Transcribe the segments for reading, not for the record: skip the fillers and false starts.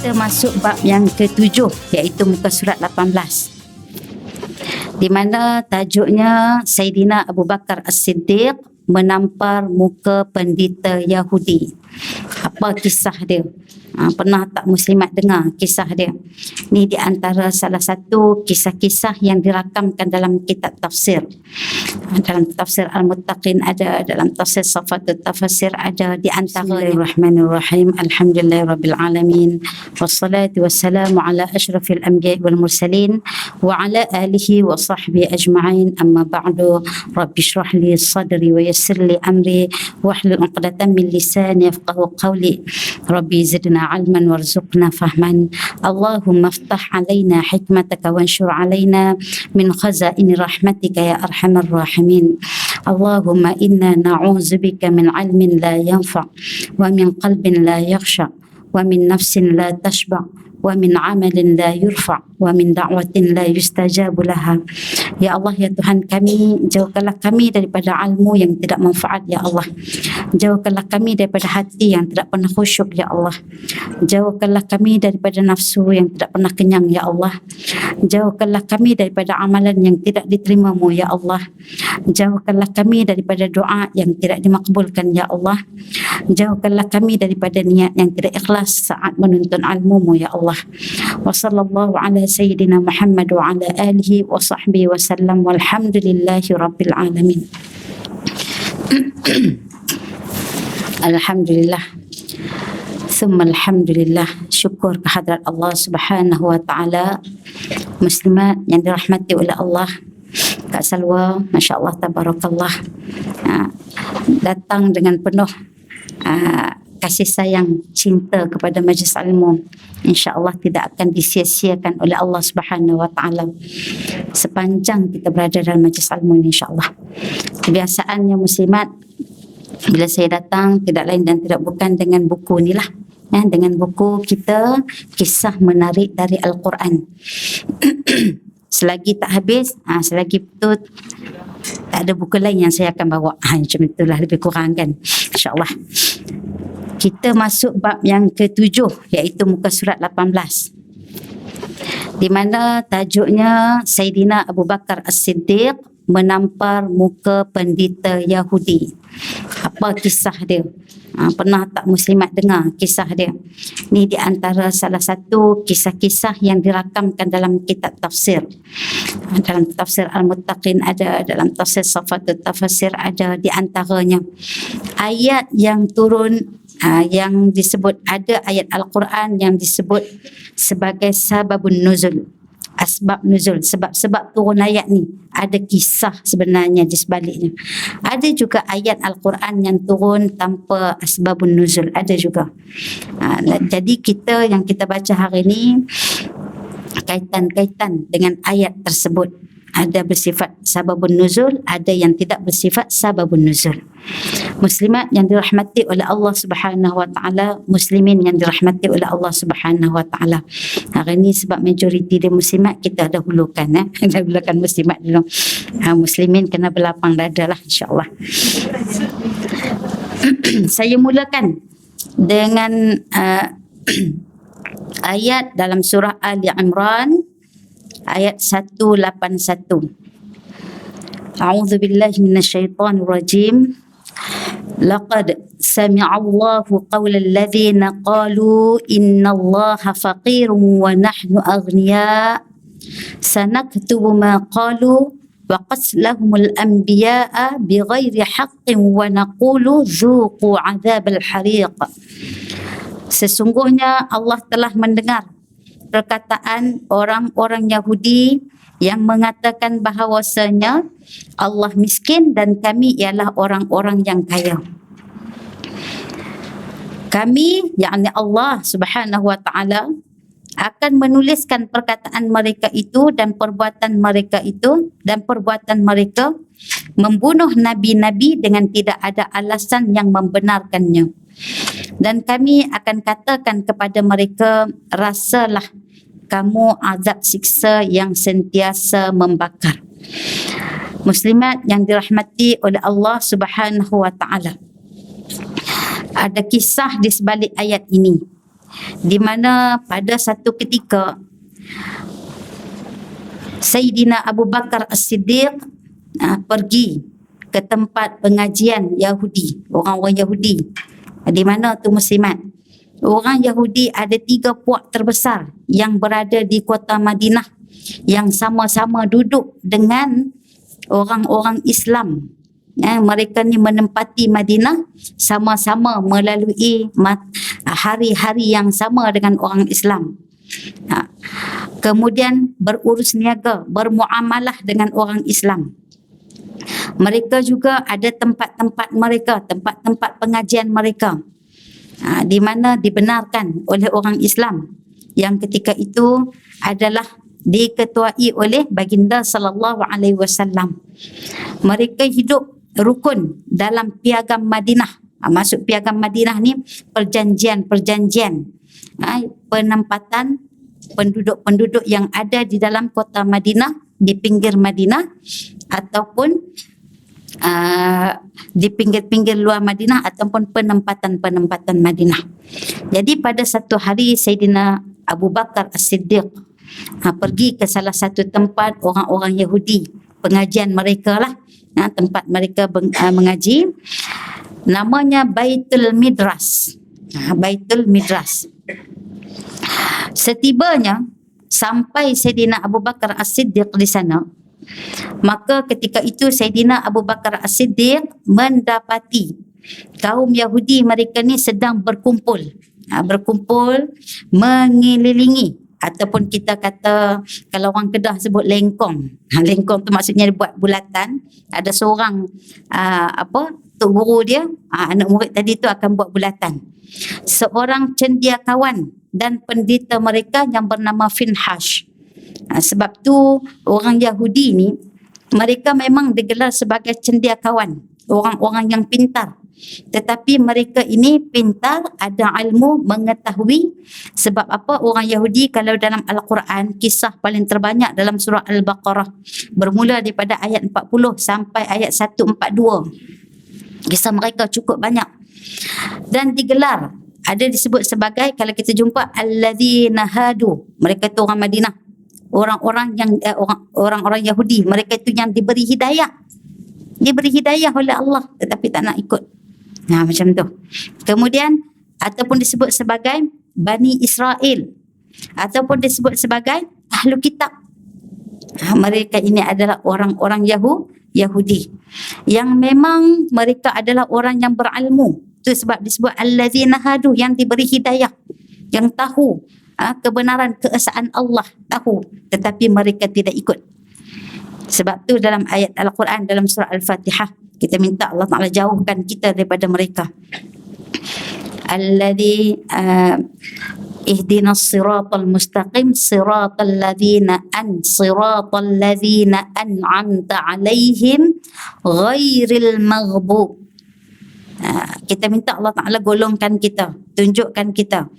Kita masuk bab yang ke-7 iaitu muka surat 18, di mana tajuknya Saidina Abu Bakar As-Siddiq menampar muka pendeta Yahudi. Apa kisah dia? Pernah tak muslimat dengar kisah dia? Ni di antara salah satu kisah-kisah yang dirakamkan dalam kitab tafsir. Dalam tafsir Al-Muttaqin ada, dalam tafsir Safatul Tafasir ada. Di antara Bismillahirrahmanirrahim. Alhamdulillahirabbil alamin. Wassalatu wassalamu ala asyrafil anbiya'i wal mursalin wa ala alihi wa sahbihi ajma'in. Amma ba'du. Rabbi shrah li sadri wa yassir li amri wahlul 'uqdatam min lisani yafqahu qawli. Rabbi zidna علما وارزقنا فهما اللهم افتح علينا حكمتك وانشر علينا من خزائن رحمتك يا أرحم الراحمين اللهم إنا نعوذ بك من علم لا ينفع ومن قلب لا يخشع ومن نفس لا تشبع ومن عمل لا يرفع ومن دعوة لا يستجاب لها. Ya Allah, ya Tuhan kami, jauhkanlah kami daripada ilmu yang tidak manfaat, ya Allah. Jauhkanlah kami daripada hati yang tidak pernah khusyuk, ya Allah. Jauhkanlah kami daripada nafsu yang tidak pernah kenyang, ya Allah. Jauhkanlah kami daripada amalan yang tidak diterima-Mu, ya Allah. Jauhkanlah kami daripada doa yang tidak dimakbulkan, ya Allah. Jauhkanlah kami daripada niat yang tidak ikhlas saat menuntut ilmu-Mu, ya Allah. Wa sallallahu ala sayyidina Muhammad wa ala alihi wa sahbihi wa sallam walhamdulillahi rabbil alamin. Alhamdulillah. Thumma alhamdulillah. Syukur kehadrat Allah Subhanahu wa taala. Muslimat yang dirahmati oleh Allah, Kak Salwa, masya-Allah tabarakallah, datang dengan penuh kasih sayang, cinta kepada majlis ilmu. InsyaAllah tidak akan disia-siakan oleh Allah Subhanahu wa taala sepanjang kita berada dalam majlis ilmu ini, insyaAllah. Kebiasaannya muslimat, bila saya datang tidak lain dan tidak bukan dengan buku inilah, dengan buku kita, kisah menarik dari Al-Quran. Selagi tak habis, selagi betul tak ada buku lain yang saya akan bawa. Macam itulah lebih kurang kan, insyaAllah. Kita masuk bab yang ke-7 iaitu muka surat 18, di mana tajuknya Saidina Abu Bakar As-Siddiq menampar muka pendeta Yahudi. Apa kisah dia? Pernah tak muslimat dengar kisah dia? Ni di antara salah satu kisah-kisah yang dirakamkan dalam kitab tafsir. Dalam tafsir Al-Muttaqin ada, dalam tafsir Safatul Tafasir ada. Di antaranya ayat yang turun, yang disebut, ada ayat Al-Quran yang disebut sebagai sababun nuzul, asbab nuzul, sebab-sebab turun ayat ni. Ada kisah sebenarnya di sebaliknya. Ada juga ayat Al-Quran yang turun tanpa asbabun nuzul, ada juga. Jadi kita yang kita baca hari ni kaitan-kaitan dengan ayat tersebut. Ada bersifat sababun nuzul, ada yang tidak bersifat sababun nuzul. Muslimat yang dirahmati oleh Allah Subhanahu wa taala, muslimin yang dirahmati oleh Allah Subhanahu wa taala. Hari ini sebab majoriti dia muslimat, kita dahulukan dahulukan muslimat dulu. Muslimin kena berlapang dada lah, insya-Allah. Saya mulakan dengan ayat dalam surah Ali Imran ayat 181. A'udzu billahi minasyaitonir rajim. Laqad sami'a Allahu qaulal ladzina qalu innallaha faqirun wa nahnu aghniya sanaktubu ma qalu wa qatlahumul anbiya'a bighairi haqqin wa naqulu dzuqu 'adzabal hariq. Sesungguhnya Allah telah mendengar perkataan orang-orang Yahudi yang mengatakan bahawasanya Allah miskin dan kami ialah orang-orang yang kaya. Kami, yakni Allah Subhanahu wa taala, akan menuliskan perkataan mereka itu dan perbuatan mereka itu, dan perbuatan mereka membunuh nabi-nabi dengan tidak ada alasan yang membenarkannya. Dan kami akan katakan kepada mereka, rasalah kamu azab siksa yang sentiasa membakar. Muslimat yang dirahmati oleh Allah Subhanahu wa taala, ada kisah di sebalik ayat ini. di mana pada satu ketika Sayyidina Abu Bakar As-Siddiq pergi ke tempat pengajian Yahudi, orang-orang Yahudi. Di mana tu muslimat? Orang Yahudi ada 3 puak terbesar yang berada di kota Madinah yang sama-sama duduk dengan orang-orang Islam. Mereka ni menempati Madinah sama-sama melalui hari-hari yang sama dengan orang Islam. Kemudian berurus niaga, bermuamalah dengan orang Islam. Mereka juga ada tempat-tempat mereka, tempat-tempat pengajian mereka, di mana dibenarkan oleh orang Islam yang ketika itu adalah diketuai oleh baginda sallallahu alaihi wasallam. Mereka hidup rukun dalam piagam Madinah. Masuk piagam Madinah ni perjanjian-perjanjian penempatan penduduk-penduduk yang ada di dalam kota Madinah, di pinggir Madinah ataupun di pinggir-pinggir luar Madinah ataupun penempatan-penempatan Madinah. Jadi pada satu hari Sayyidina Abu Bakar As-Siddiq pergi ke salah satu tempat orang-orang Yahudi, pengajian mereka lah, tempat mereka mengaji, namanya Baitul Midras. Baitul Midras. Setibanya sampai Sayyidina Abu Bakar As-Siddiq di sana, maka ketika itu Sayyidina Abu Bakar As-Siddiq mendapati kaum Yahudi mereka ni sedang berkumpul mengelilingi, ataupun kita kata kalau orang Kedah sebut lengkong. Lengkong tu maksudnya dia buat bulatan. Ada seorang tok guru dia, anak murid tadi tu akan buat bulatan. Seorang cendekiawan dan pendeta mereka yang bernama Finhash. Sebab tu orang Yahudi ni mereka memang digelar sebagai cendekiawan, orang-orang yang pintar. Tetapi mereka ini pintar, ada ilmu, mengetahui. Sebab apa? Orang Yahudi kalau dalam Al-Quran, kisah paling terbanyak dalam surah Al-Baqarah, bermula daripada ayat 40 sampai ayat 142. Kisah mereka cukup banyak dan digelar, ada disebut sebagai, kalau kita jumpa alladzina hadu, mereka tu orang Madinah, orang-orang yang orang-orang Yahudi, mereka itu yang diberi hidayah oleh Allah tetapi tak nak ikut. Macam tu. Kemudian ataupun disebut sebagai Bani Israel, ataupun disebut sebagai Ahlu Kitab. Mereka ini adalah orang-orang Yahudi yang memang mereka adalah orang yang berilmu. Itu sebab disebut allazina hadu, yang diberi hidayah, yang tahu kebenaran keesaan Allah, tahu, tetapi mereka tidak ikut. Sebab tu dalam ayat Al-Quran dalam surah Al-Fatihah kita minta Allah Ta'ala jauhkan kita daripada mereka. Alladhi ihdinas siratal mustaqim siratal ladzina an'amta alaihim ghairil maghdub. Kita minta Allah Ta'ala golongkan kita, tunjukkan kita,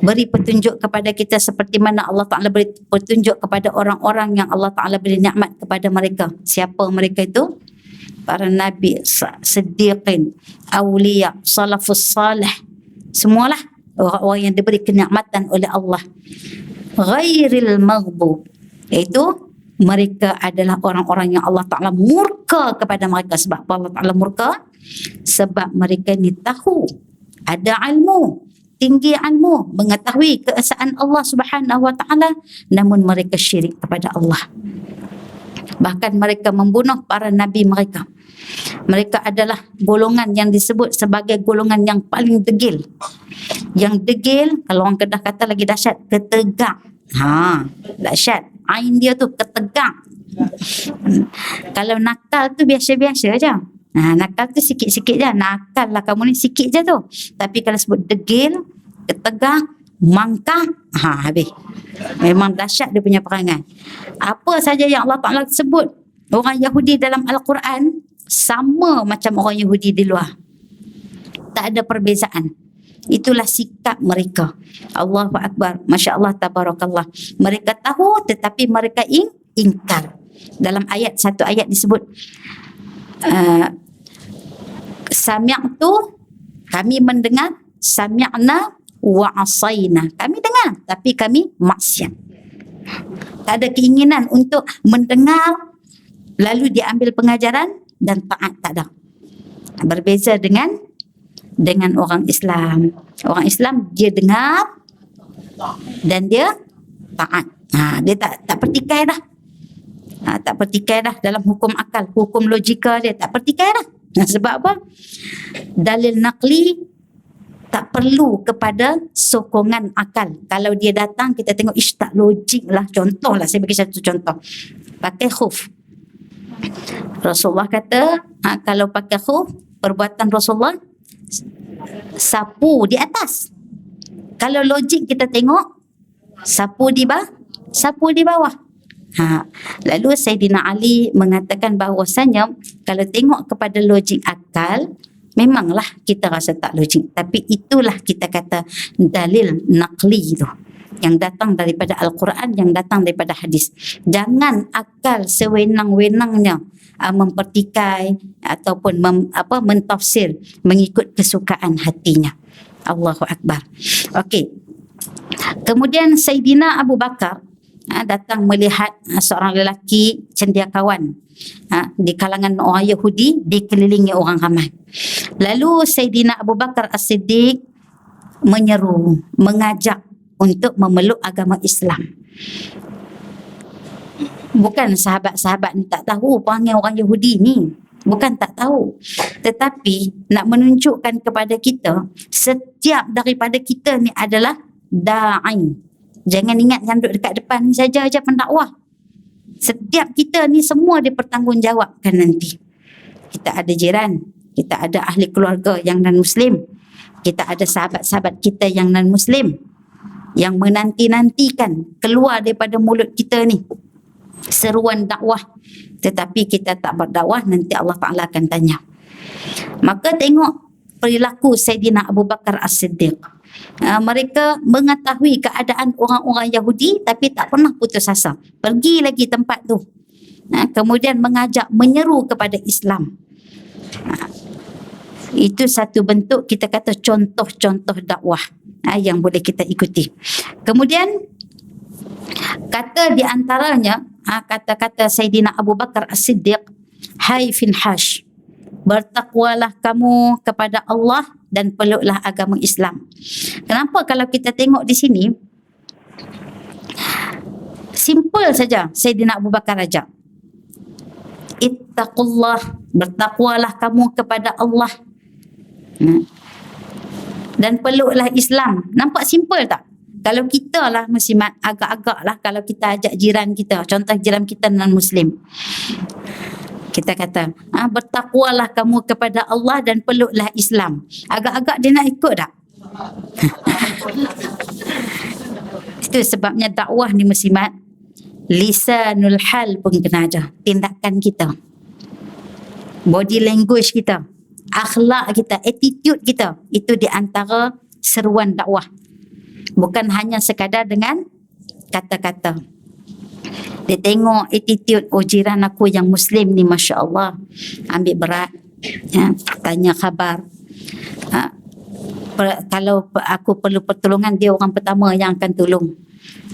beri petunjuk kepada kita seperti mana Allah Ta'ala beri petunjuk kepada orang-orang yang Allah Ta'ala beri nikmat kepada mereka. Siapa mereka itu? Para Nabi, Siddiqin, Awliya, Salafus Salih, semualah orang-orang yang diberi kenikmatan oleh Allah. Ghairil maghdub, iaitu mereka adalah orang-orang yang Allah Ta'ala murka kepada mereka. Sebab Allah Ta'ala murka? Sebab mereka ni tahu, ada ilmu, tinggi ilmu, mengetahui keesaan Allah Subhanahu Wa Ta'ala, namun mereka syirik kepada Allah. Bahkan mereka membunuh para nabi mereka. Mereka adalah golongan yang disebut sebagai golongan yang paling degil. Yang degil, kalau orang Kedah kata lagi dahsyat, ketegang. Dahsyat. Ain dia tu ketegang. Kalau nakal tu biasa-biasa je. Nakal tu sikit-sikit je. Nakal lah kamu ni sikit je tu. Tapi kalau sebut degil, ketegang, mangkang, habis. Memang dahsyat dia punya perangai. Apa saja yang Allah Ta'ala sebut orang Yahudi dalam Al-Quran, sama macam orang Yahudi di luar. Tak ada perbezaan. Itulah sikap mereka. Allahu Akbar. Masya Allah, tabarakallah. Mereka tahu tetapi mereka ingkar. Dalam satu ayat disebut sami'tu, kami mendengar, sami'na wa asaina. Kami dengar tapi kami maksiat. Tak ada keinginan untuk mendengar lalu diambil pengajaran dan taat, tak ada. Berbeza dengan orang Islam. Orang Islam dia dengar dan dia taat. Dia tak pertikai dah. Tak pertikai dah dalam hukum akal, hukum logika dia tak pertikai dah. Sebab apa? Dalil naqli tak perlu kepada sokongan akal. Kalau dia datang kita tengok tak logik lah. Contohlah, saya bagi satu contoh. Pakai khuf. Rasulullah kata kalau pakai khuf, perbuatan Rasulullah sapu di atas. Kalau logik kita tengok sapu di bawah. Lalu Sayyidina Ali mengatakan bahawasanya kalau tengok kepada logik akal, memanglah kita rasa tak logik. Tapi itulah kita kata dalil naqli tu, yang datang daripada Al-Quran, yang datang daripada hadis. Jangan akal sewenang-wenangnya mempertikai ataupun mentafsir mengikut kesukaan hatinya. Allahu Akbar. Okey. Kemudian Sayyidina Abu Bakar datang melihat seorang lelaki cendekiawan di kalangan orang Yahudi, dikelilingi orang ramai. Lalu Sayyidina Abu Bakar As-Siddiq menyeru, mengajak untuk memeluk agama Islam. Bukan sahabat-sahabat ni tak tahu perangai orang Yahudi ni. Bukan tak tahu. Tetapi nak menunjukkan kepada kita, setiap daripada kita ni adalah da'i. Jangan ingat yang duduk dekat depan ni saja pendakwah. Setiap kita ni semua dipertanggungjawabkan nanti. Kita ada jiran, kita ada ahli keluarga yang non-Muslim, kita ada sahabat-sahabat kita yang non-Muslim yang menanti-nantikan keluar daripada mulut kita ni seruan dakwah. Tetapi kita tak berdakwah, nanti Allah Ta'ala akan tanya. Maka tengok perilaku Sayyidina Abu Bakar As-Siddiq. Mereka mengetahui keadaan orang-orang Yahudi tapi tak pernah putus asa. Pergi lagi tempat tu. Kemudian mengajak, menyeru kepada Islam. Itu satu bentuk kita kata contoh-contoh dakwah yang boleh kita ikuti. Kemudian kata di antaranya, kata-kata Sayyidina Abu Bakar As-Siddiq, hai Finhash, bertakwalah kamu kepada Allah dan peluklah agama Islam. Kenapa kalau kita tengok di sini, simple saja Sayyidina Abu Bakar ajak. Ittaqullah, bertakwalah kamu kepada Allah. Dan peluklah Islam. Nampak simple tak? Kalau kita lah muslimat, agak-agak lah kalau kita ajak jiran kita, contoh jiran kita non-Muslim, kita kata bertakwalah kamu kepada Allah dan peluklah Islam. Agak-agak dia nak ikut tak? Itu sebabnya dakwah ni muslimat, lisanul hal pun kena ada. Tindakan kita, body language kita, akhlak kita, attitude kita, itu di antara seruan dakwah. Bukan hanya sekadar dengan kata-kata. Dia tengok attitude, jiran aku yang Muslim ni Masya Allah, ambil berat, tanya khabar. Kalau aku perlu pertolongan, dia orang pertama yang akan tolong.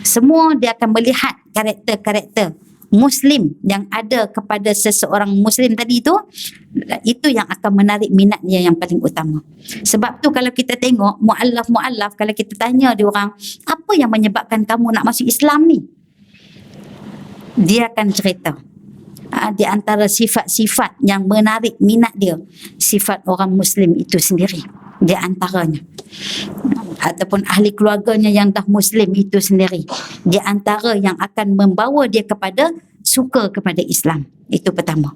Semua dia akan melihat karakter-karakter Muslim yang ada kepada seseorang Muslim tadi itu yang akan menarik minat dia yang paling utama. Sebab tu kalau kita tengok mu'allaf, kalau kita tanya dia orang, apa yang menyebabkan kamu nak masuk Islam ni? Dia akan cerita. Di antara sifat-sifat yang menarik minat dia, sifat orang Muslim itu sendiri. Di antaranya. Ataupun ahli keluarganya yang dah Muslim itu sendiri. Di antara yang akan membawa dia kepada suka kepada Islam. Itu pertama.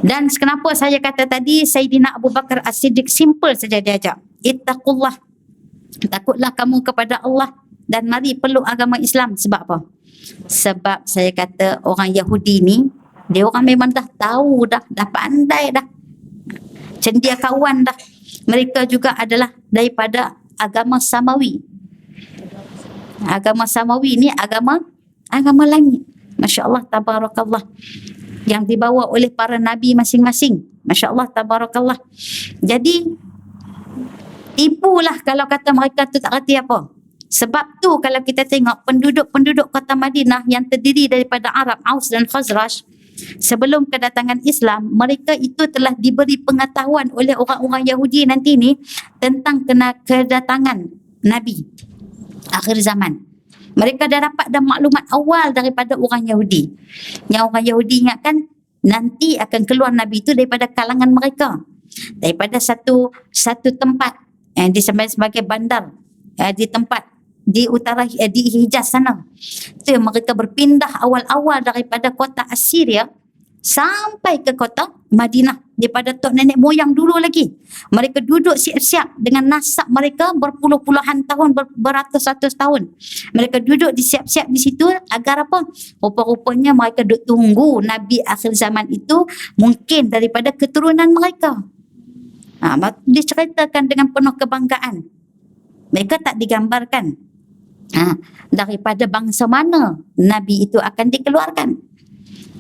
Dan kenapa saya kata tadi Sayyidina Abu Bakar As-Siddiq simple saja diajak. Ittaqullah. Takutlah kamu kepada Allah dan mari peluk agama Islam. Sebab apa? Sebab saya kata orang Yahudi ni, dia orang memang dah tahu dah pandai dah. Cendekiawan dah. Mereka juga adalah daripada agama Samawi. Agama Samawi ni agama langit. Masya Allah, tabarakallah. Yang dibawa oleh para nabi masing-masing. Masya Allah, tabarakallah. Jadi, Tipulah kalau kata mereka tu tak reti apa. Sebab tu kalau kita tengok penduduk-penduduk kota Madinah yang terdiri daripada Arab, Aus dan Khazraj, sebelum kedatangan Islam, mereka itu telah diberi pengetahuan oleh orang-orang Yahudi nanti ni tentang kedatangan Nabi akhir zaman. Mereka dah dapat maklumat awal daripada orang Yahudi. Yang orang Yahudi ingatkan nanti akan keluar Nabi itu daripada kalangan mereka. Daripada satu tempat yang disebut sebagai bandar di tempat di utara di Hijaz sana. Itu yang mereka berpindah awal-awal daripada kota Assyria sampai ke kota Madinah daripada tok nenek moyang dulu lagi. Mereka duduk siap-siap dengan nasab mereka berpuluh-puluhan tahun, beratus-ratus tahun. Mereka duduk siap-siap di situ agar apa? Rupa-rupanya mereka duduk tunggu Nabi akhir zaman itu mungkin daripada keturunan mereka. Diceritakan dengan penuh kebanggaan. Mereka tak digambarkan daripada bangsa mana Nabi itu akan dikeluarkan.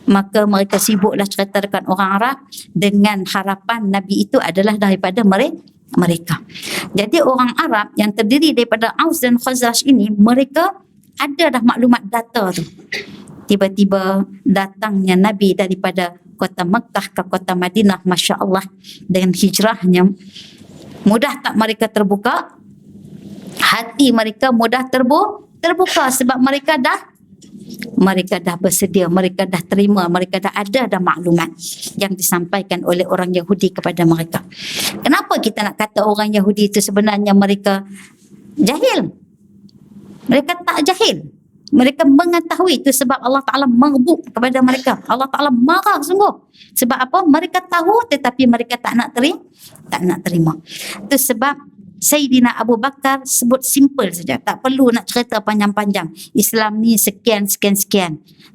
Maka mereka sibuklah cerita dengan orang Arab dengan harapan Nabi itu adalah daripada mereka. Jadi orang Arab yang terdiri daripada Aus dan Khazraj ini, mereka ada dah maklumat data tu. Tiba-tiba datangnya Nabi daripada kota Mekah ke kota Madinah, Masya Allah, dengan hijrahnya. Mudah tak mereka terbuka? Hati mereka mudah terbuka sebab mereka dah bersedia, mereka dah terima, mereka dah ada maklumat yang disampaikan oleh orang Yahudi kepada mereka. Kenapa kita nak kata orang Yahudi itu sebenarnya mereka jahil? Mereka tak jahil. Mereka mengetahui itu sebab Allah Ta'ala mengebuk kepada mereka. Allah Ta'ala marah sungguh. Sebab apa? Mereka tahu tetapi mereka tak nak terima. Itu sebab Sayyidina Abu Bakar sebut simple saja. Tak perlu nak cerita panjang-panjang. Islam ni sekian.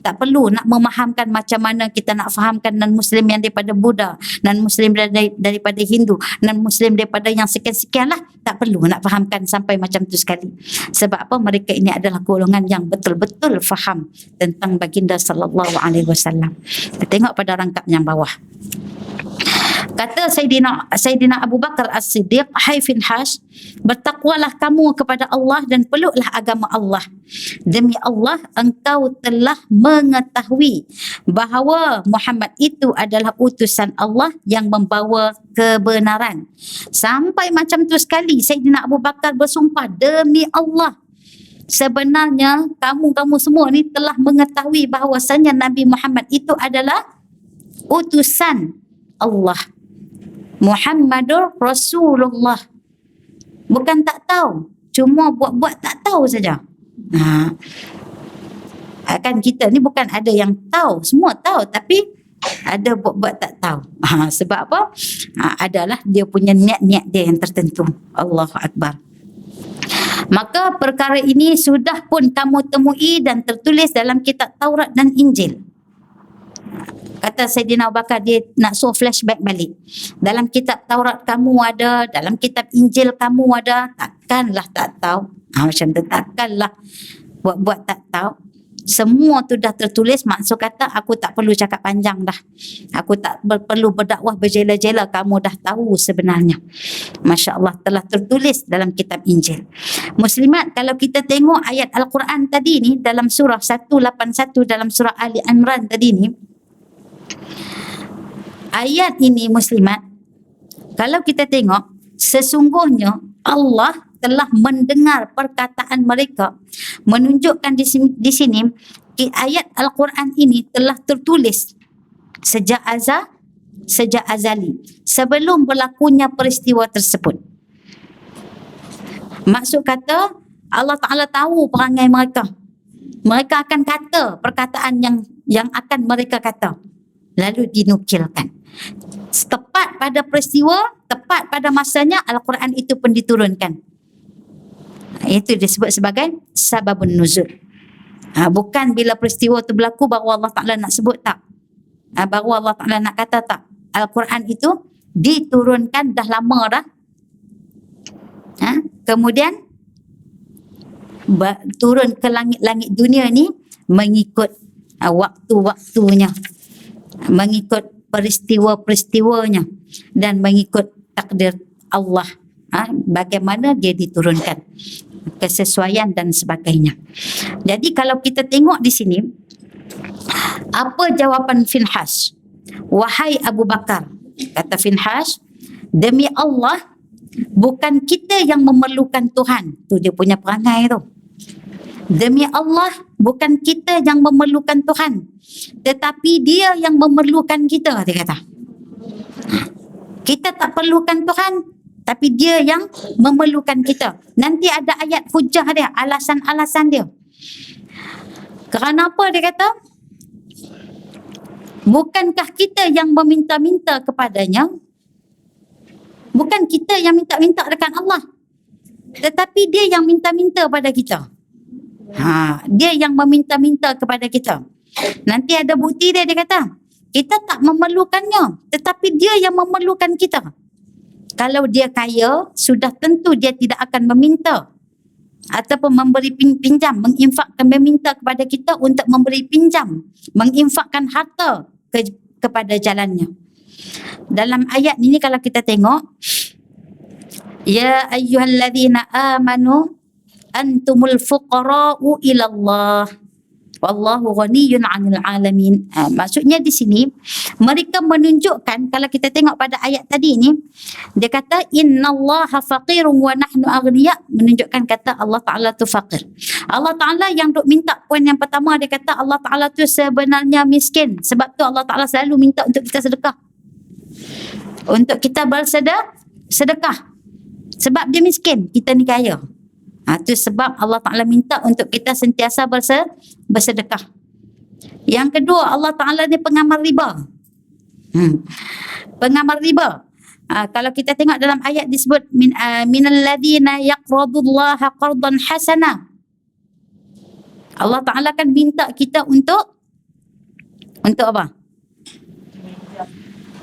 Tak perlu nak memahamkan macam mana kita nak fahamkan non-Muslim yang daripada Buddha, non-Muslim daripada Hindu, non-Muslim daripada yang sekian-sekian lah. Tak perlu nak fahamkan sampai macam tu sekali. Sebab apa? Mereka ini adalah golongan yang betul-betul faham tentang baginda sallallahu alaihi wasallam. Kita tengok pada rangkap yang bawah. Kata Sayyidina Abu Bakar As-Siddiq, hai Finhash, bertakwalah kamu kepada Allah dan peluklah agama Allah. Demi Allah, engkau telah mengetahui bahawa Muhammad itu adalah utusan Allah yang membawa kebenaran. Sampai macam tu sekali Sayyidina Abu Bakar bersumpah, demi Allah, sebenarnya kamu semua ni telah mengetahui bahawasanya Nabi Muhammad itu adalah utusan Allah. Muhammadur Rasulullah. Bukan tak tahu, cuma buat-buat tak tahu saja. Kan kita ni bukan ada yang tahu, semua tahu tapi ada buat-buat tak tahu. Sebab apa? Adalah dia punya niat-niat dia yang tertentu. Allahu Akbar. Maka perkara ini sudah pun kamu temui dan tertulis dalam kitab Taurat dan Injil. Kata Sayyidina Abu Bakar, dia nak suruh flashback balik. Dalam kitab Taurat kamu ada, dalam kitab Injil kamu ada, takkanlah tak tahu. Macam tu, takkanlah buat-buat tak tahu. Semua tu dah tertulis, maksud kata aku tak perlu cakap panjang dah. Aku tak perlu berdakwah berjela-jela, kamu dah tahu sebenarnya. Masya Allah, telah tertulis dalam kitab Injil. Muslimat, kalau kita tengok ayat Al-Quran tadi ni, dalam surah 181, dalam surah Ali Imran tadi ni, ayat ini muslimat, kalau kita tengok, sesungguhnya Allah telah mendengar perkataan mereka, menunjukkan di sini ayat Al-Quran ini telah tertulis sejak azali, sebelum berlakunya peristiwa tersebut. Maksud kata, Allah Ta'ala tahu perangai mereka. Mereka akan kata perkataan yang akan mereka kata, lalu dinukilkan. Tepat pada peristiwa, tepat pada masanya, Al-Quran itu pun diturunkan. Itu disebut sebagai sababun nuzul. Bukan bila peristiwa itu berlaku baru Allah Ta'ala nak sebut, tak. Baru Allah Ta'ala nak kata, tak. Al-Quran itu diturunkan dah lama dah. Kemudian turun ke langit-langit dunia ni mengikut waktu-waktunya, mengikut peristiwa-peristiwanya dan mengikut takdir Allah bagaimana dia diturunkan, kesesuaian dan sebagainya. Jadi kalau kita tengok di sini, apa jawapan Finhas? Wahai Abu Bakar, kata Finhas, demi Allah, bukan kita yang memerlukan Tuhan. Tu dia punya perangai tu. Demi Allah, bukan kita yang memerlukan Tuhan, tetapi dia yang memerlukan kita, dia kata. Kita tak perlukan Tuhan, tapi dia yang memerlukan kita. Nanti ada ayat hujah dia, alasan-alasan dia. Kerana apa dia kata? Bukankah kita yang meminta-minta kepadanya? Bukan kita yang minta-minta dekat Allah, tetapi dia yang minta-minta pada kita. Dia yang meminta-minta kepada kita. Nanti ada bukti dia kata, kita tak memerlukannya, tetapi dia yang memerlukan kita. Kalau dia kaya, sudah tentu dia tidak akan meminta ataupun memberi pinjam, menginfakkan, meminta kepada kita untuk memberi pinjam, menginfakkan harta kepada jalannya. Dalam ayat ini kalau kita tengok, ya ayyuhalladzina amanu antumul fuqara'u ilallah wallahu ghaniyyun 'anil 'alamin. Maksudnya di sini mereka menunjukkan, kalau kita tengok pada ayat tadi ni, dia kata innallaha faqirun wa nahnu aghniya, menunjukkan kata Allah Taala tu faqir. Allah Taala yang duk minta, poin yang pertama dia kata Allah Taala tu sebenarnya miskin. Sebab tu Allah Taala selalu minta untuk kita sedekah, untuk kita bersedekah. Sebab dia miskin, kita ni kaya. Itu sebab Allah Ta'ala minta untuk kita sentiasa bersedekah. Yang kedua, Allah Ta'ala ni pengamal riba. Pengamal riba. Kalau kita tengok dalam ayat disebut minal ladina yaqradullaha qardan hasana. Allah Ta'ala kan minta kita untuk apa?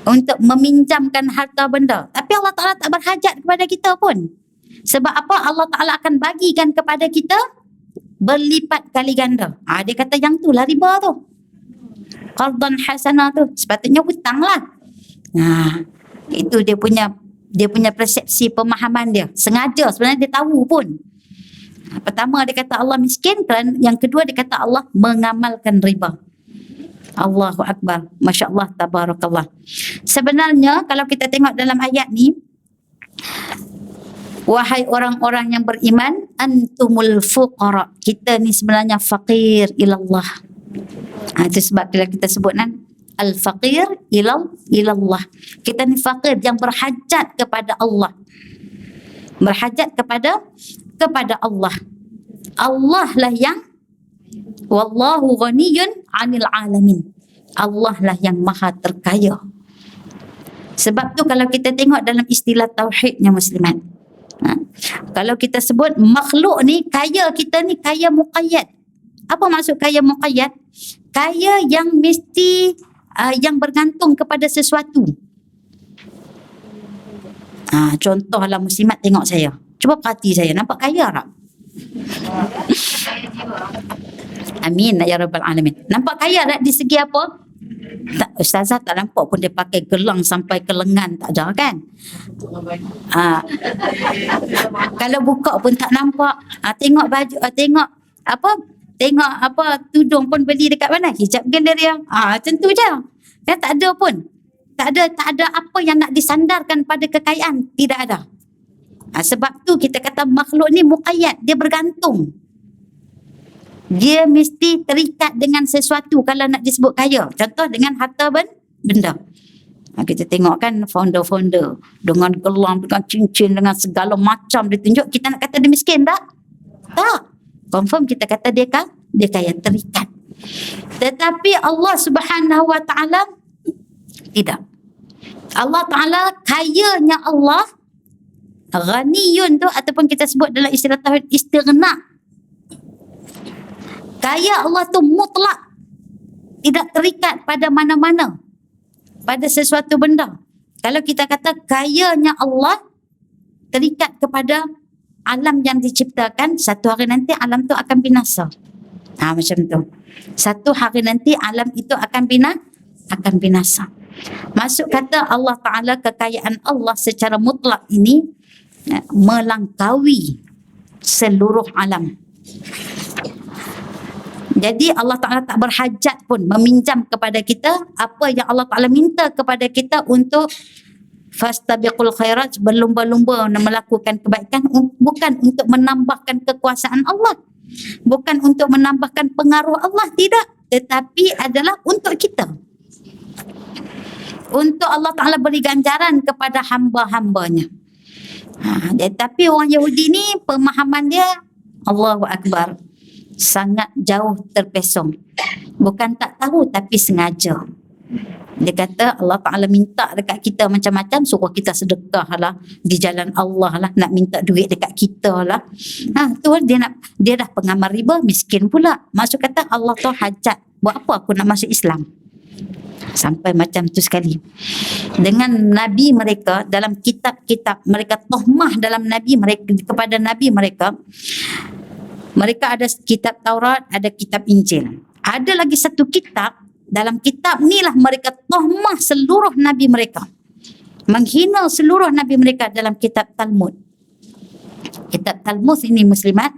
Untuk meminjamkan harta benda. Tapi Allah Ta'ala tak berhajat kepada kita pun. Sebab apa? Allah Ta'ala akan bagikan kepada kita berlipat kali ganda. Dia kata yang tu lah riba tu. Qardan hasanah tu. Sepatutnya hutang lah. Itu dia punya persepsi, pemahaman dia. Sengaja sebenarnya dia tahu pun. Pertama dia kata Allah miskin, yang kedua dia kata Allah mengamalkan riba. Allahu Akbar. Masya Allah, tabarakallah. Sebenarnya kalau kita tengok dalam ayat ni, wahai orang-orang yang beriman, antumul fuqara, kita ni sebenarnya faqir ilallah. Itu sebab bila kita sebut kan al-faqir ilallah, kita ni faqir yang berhajat kepada Allah, berhajat kepada Allah. Allah lah yang wallahu ghaniyyun 'anil 'alamin. Allah lah yang maha terkaya. Sebab tu kalau kita tengok dalam istilah tauhidnya muslimat, kalau kita sebut makhluk ni kaya, kita ni kaya muqayyad. Apa maksud kaya muqayyad? Kaya yang mesti yang bergantung kepada sesuatu. Contohlah muslimat tengok saya. Cuba perhati saya, nampak kaya tak? Amin ya rabbal alamin. Nampak kaya tak di segi apa? Ustazah tak nampak pun dia pakai gelang sampai ke lengan, tak ada kan? Kalau buka pun tak nampak. Tengok baju, tengok apa tudung pun beli dekat mana? Hijab Galeria. Macam tu je. Kan tak ada pun. Tak ada apa yang nak disandarkan pada kekayaan, tidak ada. Sebab tu kita kata makhluk ni muqayyad, dia bergantung. Dia mesti terikat dengan sesuatu kalau nak disebut kaya. Contoh dengan harta benda. Kita tengok kan founder-founder dengan gelang, dengan cincin, dengan segala macam ditunjuk. Kita nak kata dia miskin tak? Tak. Confirm kita kata dia kaya, terikat. Tetapi Allah Subhanahu Wa Ta'ala tidak. Allah Ta'ala, kayanya Allah, ghaniyun tu ataupun kita sebut dalam istilah tauhid istighna. Kaya Allah tu mutlak, tidak terikat pada mana-mana, pada sesuatu benda. Kalau kita kata kayanya Allah terikat kepada alam yang diciptakan, satu hari nanti alam tu akan binasa. Macam tu. Satu hari nanti alam itu akan binasa. Maksud kata Allah Ta'ala, kekayaan Allah secara mutlak ini melangkaui seluruh alam. Jadi Allah Ta'ala tak berhajat pun meminjam kepada kita apa yang Allah Ta'ala minta kepada kita untuk fastabiqul khairat, berlumba-lumba melakukan kebaikan, bukan untuk menambahkan kekuasaan Allah, bukan untuk menambahkan pengaruh Allah, tidak, tetapi adalah untuk kita, untuk Allah Ta'ala beri ganjaran kepada hamba-hambanya. Tetapi orang Yahudi ni pemahaman dia, Allahu Akbar, sangat jauh terpesong. Bukan tak tahu tapi sengaja. Dia kata Allah Ta'ala minta dekat kita macam-macam, suruh kita sedekah lah di jalan Allah lah, nak minta duit dekat kita lah. Tu dia dah pengamal riba, miskin pula. Maksud kata Allah tu hajat, buat apa aku nak masuk Islam? Sampai macam tu sekali. Dengan Nabi mereka, dalam kitab-kitab mereka tohmah dalam Nabi mereka, kepada Nabi mereka, mereka ada kitab Taurat, ada kitab Injil. Ada lagi satu kitab, dalam kitab ni lah mereka tohmah seluruh Nabi mereka. Menghina seluruh Nabi mereka dalam kitab Talmud. Kitab Talmud ini muslimat,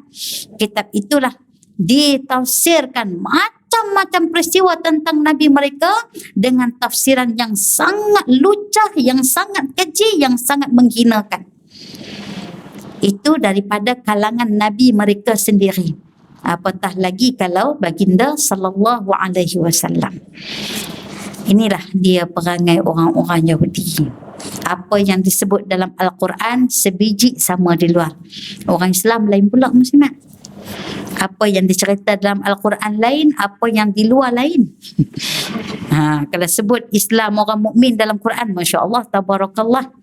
kitab itulah ditafsirkan macam-macam peristiwa tentang Nabi mereka dengan tafsiran yang sangat lucah, yang sangat keji, yang sangat menghinakan. Itu daripada kalangan Nabi mereka sendiri. Apatah lagi kalau baginda sallallahu alaihi wasallam. Inilah dia perangai orang-orang Yahudi. Apa yang disebut dalam Al-Quran sebiji sama di luar. Orang Islam lain pula muslimat. Apa yang dicerita dalam Al-Quran lain, apa yang di luar lain. Kalau sebut Islam orang mukmin dalam Quran, Masya Allah, tabarakallah.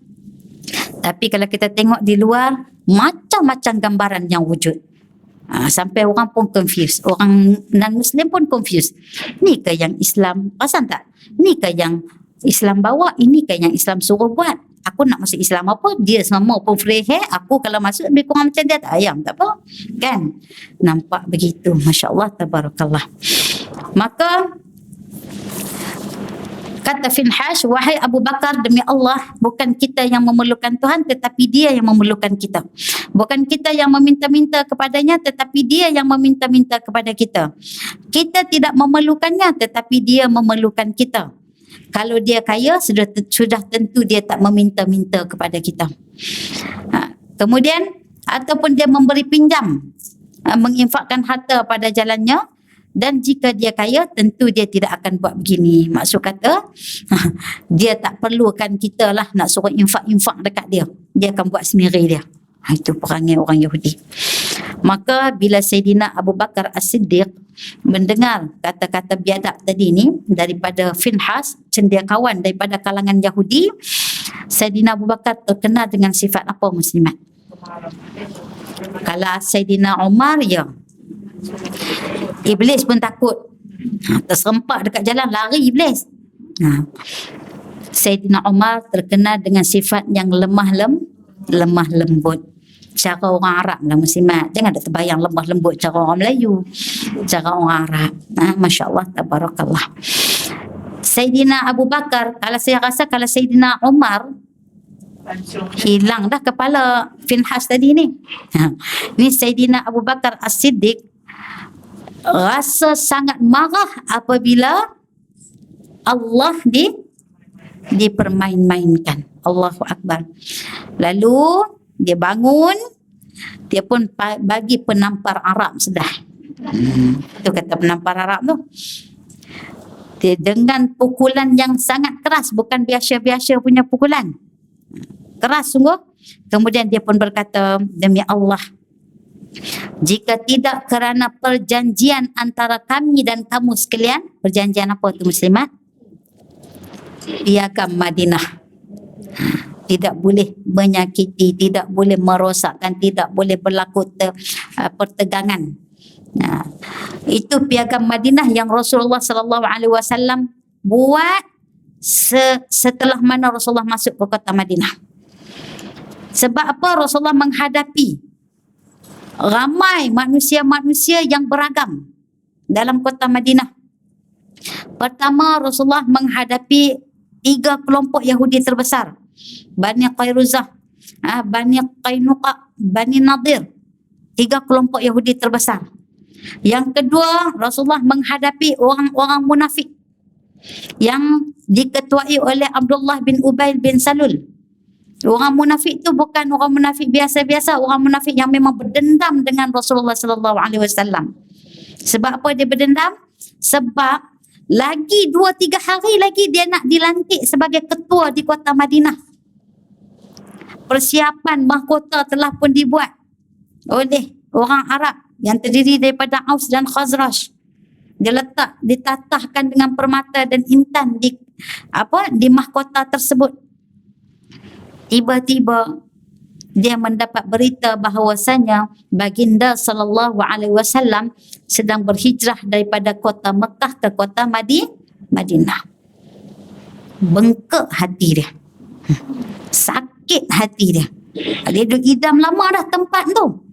Tapi kalau kita tengok di luar, macam-macam gambaran yang wujud. Sampai orang pun confused. Orang non-Muslim pun confused. Ni ke yang Islam? Perasan tak? Ni ke yang Islam bawa? Ini ke yang Islam suruh buat? Aku nak masuk Islam apa? Dia semua pun free hair. Aku kalau masuk lebih kurang macam dia, tak ayam, tak apa. Kan? Nampak begitu. Masya Allah, tabarakallah. Maka kata Finhash, wahai Abu Bakar, demi Allah, bukan kita yang memerlukan Tuhan, tetapi dia yang memerlukan kita. Bukan kita yang meminta-minta kepadanya, tetapi dia yang meminta-minta kepada kita. Kita tidak memerlukannya, tetapi dia memerlukan kita. Kalau dia kaya, sudah tentu dia tak meminta-minta kepada kita. Kemudian, ataupun dia memberi pinjam, menginfakkan harta pada jalannya, dan jika dia kaya, tentu dia tidak akan buat begini. Maksud kata, dia tak perlukan kita lah nak suruh infak-infak dekat dia. Dia akan buat sendiri dia. Itu perangai orang Yahudi. Maka bila Sayyidina Abu Bakar As-Siddiq mendengar kata-kata biadab tadi ni daripada Finhas, cendekiawan daripada kalangan Yahudi, Sayyidina Abu Bakar terkenal dengan sifat apa muslimat? Kalau Sayyidina Umar, ya, Iblis pun takut. Terserempak dekat jalan, lari Iblis. Sayyidina Umar terkenal dengan sifat yang lemah lembut. Cara orang Arab lah muslimat. Jangan ada terbayang lemah lembut cara orang Melayu. Cara orang Arab. Masya Allah, tabarakallah. Sayyidina Abu Bakar, kalau saya rasa kalau Sayyidina Umar, hilang dah kepala Finhas tadi ni. Ni Sayyidina Abu Bakar As-Siddiq rasa sangat marah apabila Allah dipermain-mainkan. Allahu Akbar. Lalu dia bangun, dia pun bagi penampar Arab sedah. Itu kata penampar Arab tu. Dia dengan pukulan yang sangat keras, bukan biasa-biasa punya pukulan. Keras sungguh. Kemudian dia pun berkata, demi Allah, jika tidak kerana perjanjian antara kami dan kamu sekalian, perjanjian apa tu muslimat? Piagam Madinah. Tidak boleh menyakiti, tidak boleh merosakkan, tidak boleh berlaku pertegangan. Itu piagam Madinah yang Rasulullah sallallahu alaihi wasallam buat setelah mana Rasulullah masuk ke kota Madinah. Sebab apa? Rasulullah menghadapi ramai manusia-manusia yang beragam dalam kota Madinah. Pertama, Rasulullah menghadapi 3 kelompok Yahudi terbesar, Bani Qairuzah, Bani Qainuqa, Bani Nadir. 3 kelompok Yahudi terbesar. Yang kedua, Rasulullah menghadapi orang-orang munafik yang diketuai oleh Abdullah bin Ubay bin Salul. Orang munafik tu bukan orang munafik biasa-biasa, orang munafik yang memang berdendam dengan Rasulullah sallallahu alaihi wasallam. Sebab apa dia berdendam? Sebab lagi 2-3 hari lagi dia nak dilantik sebagai ketua di kota Madinah. Persiapan mahkota telah pun dibuat oleh orang Arab yang terdiri daripada Aus dan Khazraj. Ditatahkan dengan permata dan intan di mahkota tersebut. Tiba-tiba dia mendapat berita bahawasanya baginda sallallahu alaihi wasallam sedang berhijrah daripada kota Mekah ke kota Madinah. Bengkak hati dia. Sakit hati dia. Dia duduk idam lama dah tempat tu.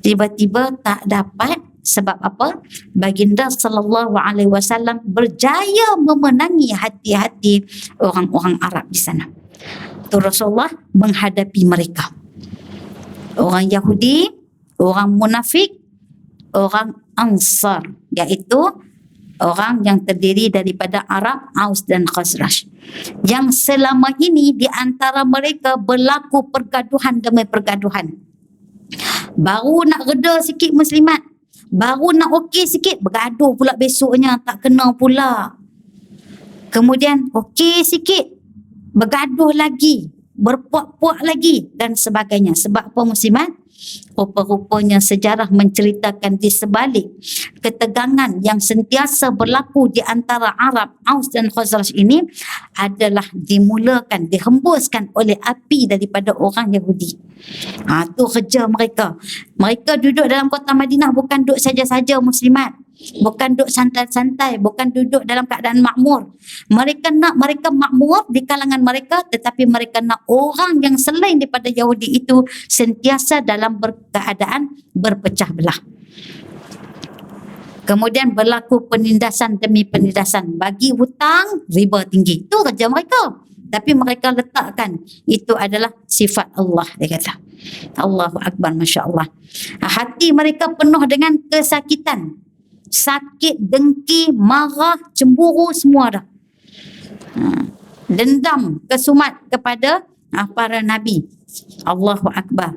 Tiba-tiba tak dapat. Sebab apa? Baginda sallallahu alaihi wasallam berjaya memenangi hati-hati orang-orang Arab di sana. Tu Rasulullah menghadapi mereka. Orang Yahudi, orang munafik, orang Ansar, iaitu orang yang terdiri daripada Arab, Aus dan Khazraj. Yang selama ini di antara mereka berlaku pergaduhan demi pergaduhan. Baru nak reda sikit muslimat, baru nak okey sikit, bergaduh pula besoknya, tak kena pula. Kemudian okey sikit, bergaduh lagi, berpuak-puak lagi dan sebagainya. Sebab apa muslimat? Rupa-rupanya sejarah menceritakan di sebalik ketegangan yang sentiasa berlaku di antara Arab, Aus dan Khazraj ini adalah dimulakan, dihembuskan oleh api daripada orang Yahudi. Tu kerja mereka. Mereka duduk dalam kota Madinah bukan duduk saja-saja muslimat. Bukan duduk santai-santai, bukan duduk dalam keadaan makmur. Mereka makmur di kalangan mereka, tetapi mereka nak orang yang selain daripada Yahudi itu sentiasa dalam keadaan berpecah belah. Kemudian berlaku penindasan demi penindasan. Bagi hutang, riba tinggi. Itu kerja mereka. Tapi mereka letakkan itu adalah sifat Allah, dia kata. Allahu Akbar, Masya Allah. Hati mereka penuh dengan kesakitan. Sakit, dengki, marah, cemburu, semua dah. Dendam, kesumat kepada para Nabi. Allahu Akbar.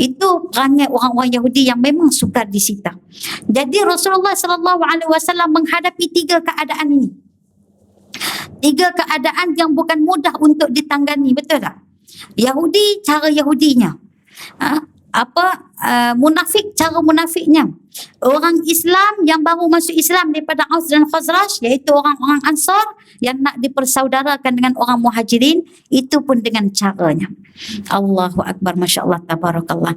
Itu perangai orang-orang Yahudi yang memang sukar disita. Jadi Rasulullah SAW menghadapi 3 keadaan ini. 3 keadaan yang bukan mudah untuk ditanggani, betul tak? Yahudi, cara Yahudinya. Munafik, cara munafiknya. Orang Islam yang baru masuk Islam daripada Aus dan Khazraj, iaitu orang-orang Ansar yang nak dipersaudarakan dengan orang Muhajirin, itu pun dengan caranya. Allahu Akbar, Masya Allah, tabarakallah.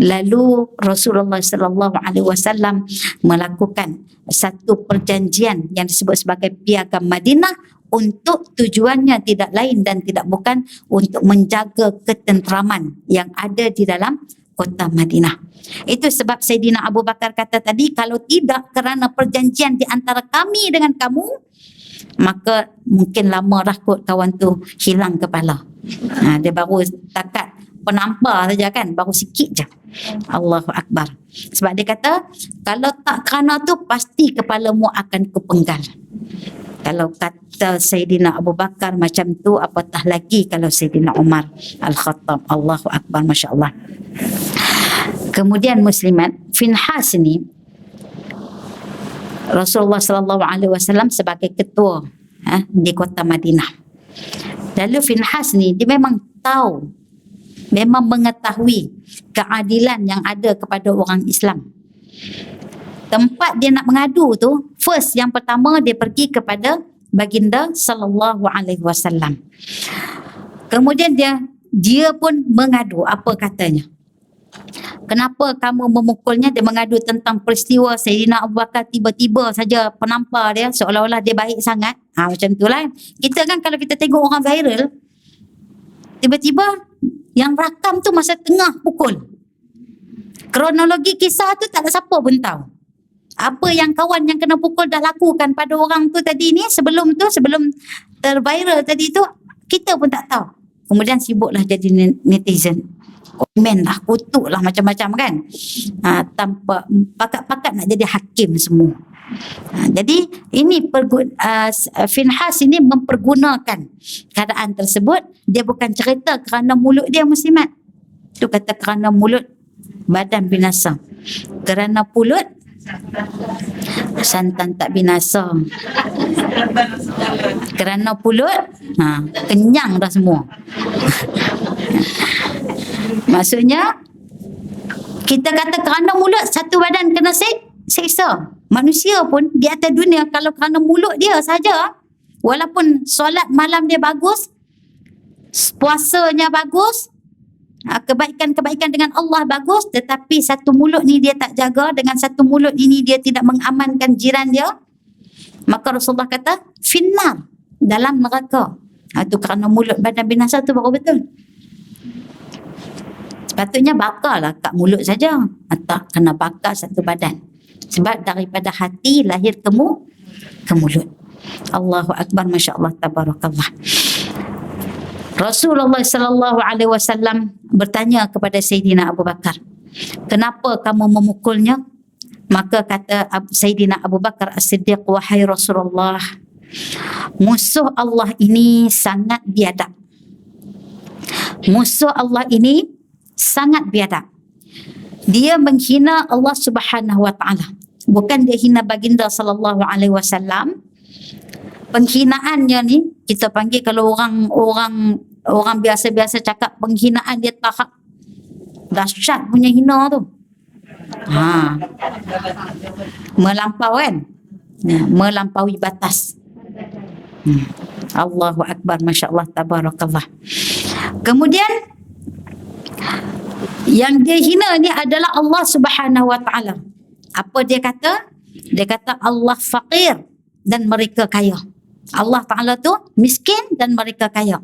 Lalu Rasulullah SAW melakukan satu perjanjian yang disebut sebagai Piagam Madinah, untuk tujuannya tidak lain dan tidak bukan untuk menjaga ketenteraman yang ada di dalam kota Madinah. Itu sebab Sayyidina Abu Bakar kata tadi, kalau tidak kerana perjanjian di antara kami dengan kamu, maka mungkin lama dah kot kawan tu hilang kepala. Dia baru takat penampar saja kan, baru sikit je. Allahu Akbar. Sebab dia kata, kalau tak kerana tu pasti kepalamu akan kupenggal. Kalau kata Sayyidina Abu Bakar macam tu, apatah lagi kalau Sayyidina Umar Al-Khattab. Allahu Akbar, Masya Allah. Kemudian muslimat, Finhas ni Rasulullah SAW sebagai ketua di kota Madinah. Lalu Finhas ni dia memang tahu, memang mengetahui keadilan yang ada kepada orang Islam. Tempat dia nak mengadu tu, first yang pertama dia pergi kepada baginda sallallahu alaihi wasallam. Kemudian dia pun mengadu, apa katanya? Kenapa kamu memukulnya? Dia mengadu tentang peristiwa Sayyidina Abu Bakar tiba-tiba saja penampar dia, seolah-olah dia baik sangat. Macam tu lah. Kita kan kalau kita tengok orang viral, tiba-tiba yang rakam tu masa tengah pukul. Kronologi kisah tu tak ada siapa pun tahu. Apa yang kawan yang kena pukul dah lakukan pada orang tu tadi ni, sebelum terviral tadi tu, kita pun tak tahu. kemudian sibuklah jadi netizen. Komen lah, kutuk lah macam-macam kan. Tanpa pakat-pakat nak jadi hakim semua. Jadi ini Finhas ini mempergunakan keadaan tersebut. Dia bukan cerita kerana mulut dia muslimat. Itu kata kerana mulut badan binasa. Kerana pulut santan tak binasa. Kerana pulut kenyang dah semua. Maksudnya kita kata kerana mulut satu badan kena seksa. Manusia pun di atas dunia kalau kerana mulut dia saja, walaupun solat malam dia bagus, puasanya bagus, kebaikan-kebaikan dengan Allah bagus, tetapi satu mulut ni dia tak jaga, dengan satu mulut ini dia tidak mengamankan jiran dia, maka Rasulullah kata finnar, dalam neraka. Itu kerana mulut badan binasa tu baru betul. Sepatutnya bakarlah kat mulut saja, atau kena bakar satu badan. Sebab daripada hati lahir ke mulut. Allahu Akbar, Masya Allah, Tabarakallah. Rasulullah sallallahu alaihi wasallam bertanya kepada Sayyidina Abu Bakar, kenapa kamu memukulnya? Maka kata Sayyidina Abu Bakar As-Siddiq, wahai Rasulullah, musuh Allah ini sangat biadab. Musuh Allah ini sangat biadab. Dia menghina Allah Subhanahu wa taala. Bukan dia hina baginda sallallahu alaihi wasallam. Penghinaannya ni kita panggil, kalau orang biasa-biasa cakap penghinaan dia tahap dahsyat punya hina tu. Melampau kan? Melampaui batas. Allahu Akbar, Masya Allah, Tabarakallah. Kemudian yang dia hina ni adalah Allah Subhanahu wa taala. Apa dia kata? Dia kata Allah faqir dan mereka kaya. Allah Ta'ala tu miskin dan mereka kaya.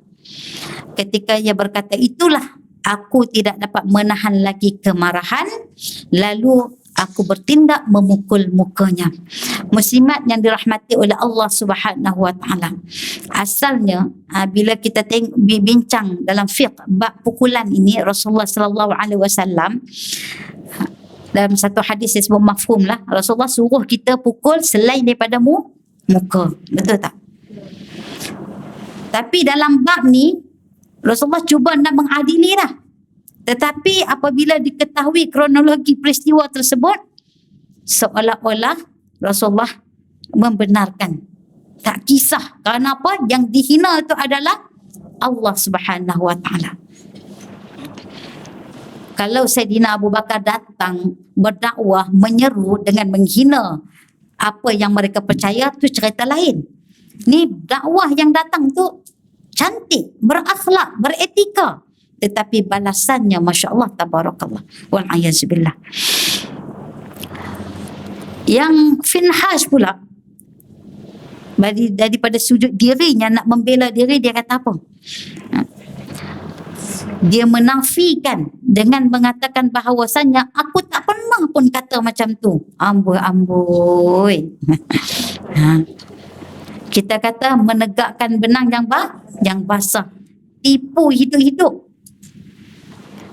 Ketika ia berkata itulah, aku tidak dapat menahan lagi kemarahan, lalu aku bertindak memukul mukanya. Muslimat yang dirahmati oleh Allah Subhanahu wa taala. Asalnya bila kita bincang dalam fiqh bab pukulan ini, Rasulullah sallallahu alaihi wasallam dalam satu hadis disebut mafhum lah, Rasulullah suruh kita pukul selain daripada muka. Betul tak? Tapi dalam bab ni Rasulullah cuba nak mengadili dah. Tetapi apabila diketahui kronologi peristiwa tersebut, seolah-olah Rasulullah membenarkan. Tak kisah. Kerana apa? Yang dihina itu adalah Allah Subhanahu wa taala. Kalau Sayyidina Abu Bakar datang berdakwah, menyeru dengan menghina apa yang mereka percaya, tu cerita lain. Ni dakwah yang datang tu cantik, berakhlak, beretika, tetapi balasannya Masya Allah, Tabarakallah, wal'ayazubillah. Yang Finhas pula, daripada sujud dirinya nak membela diri, dia kata apa? Dia menafikan dengan mengatakan bahawasanya aku tak pernah pun kata macam tu. Amboi. Kita kata menegakkan benang yang basah. Tipu hidup-hidup.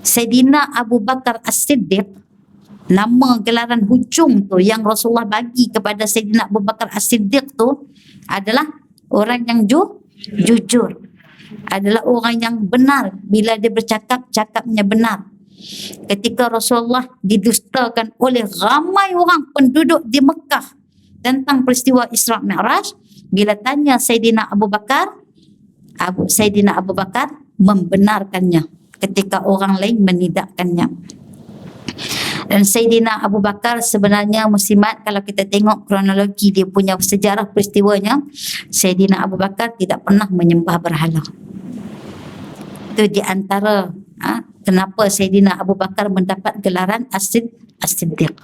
Sayyidina Abu Bakar As-Siddiq, nama gelaran hujung tu yang Rasulullah bagi kepada Sayyidina Abu Bakar As-Siddiq tu adalah orang yang jujur. Adalah orang yang benar. Bila dia bercakap, cakapnya benar. Ketika Rasulullah didustakan oleh ramai orang penduduk di Mekah tentang peristiwa Isra' Mi'raj, bila tanya Sayyidina Abu Bakar, Sayyidina Abu Bakar membenarkannya ketika orang lain menidakkannya. Dan Sayyidina Abu Bakar sebenarnya, muslimat, kalau kita tengok kronologi dia punya sejarah peristiwanya, Sayyidina Abu Bakar tidak pernah menyembah berhala. Itu di antara kenapa Sayyidina Abu Bakar mendapat gelaran As-Siddiq.